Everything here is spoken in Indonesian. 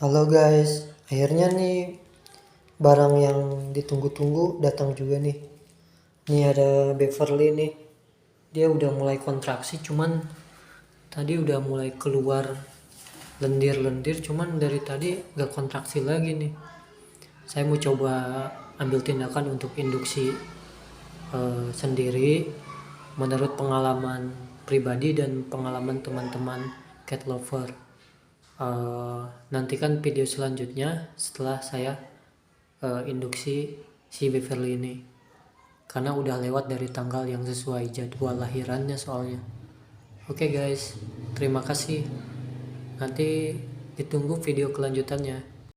Halo guys, akhirnya nih barang yang ditunggu-tunggu datang juga nih. Ini ada Beverly nih. Dia udah mulai kontraksi, cuman tadi udah mulai keluar lendir-lendir, cuman dari tadi gak kontraksi lagi nih. Saya mau coba ambil tindakan untuk induksi sendiri menurut pengalaman pribadi dan pengalaman teman-teman cat lover. Nantikan video selanjutnya setelah saya induksi si Beverly ini, karena udah lewat dari tanggal yang sesuai jadwal lahirannya soalnya. Oke guys, terima kasih. Nanti ditunggu video kelanjutannya.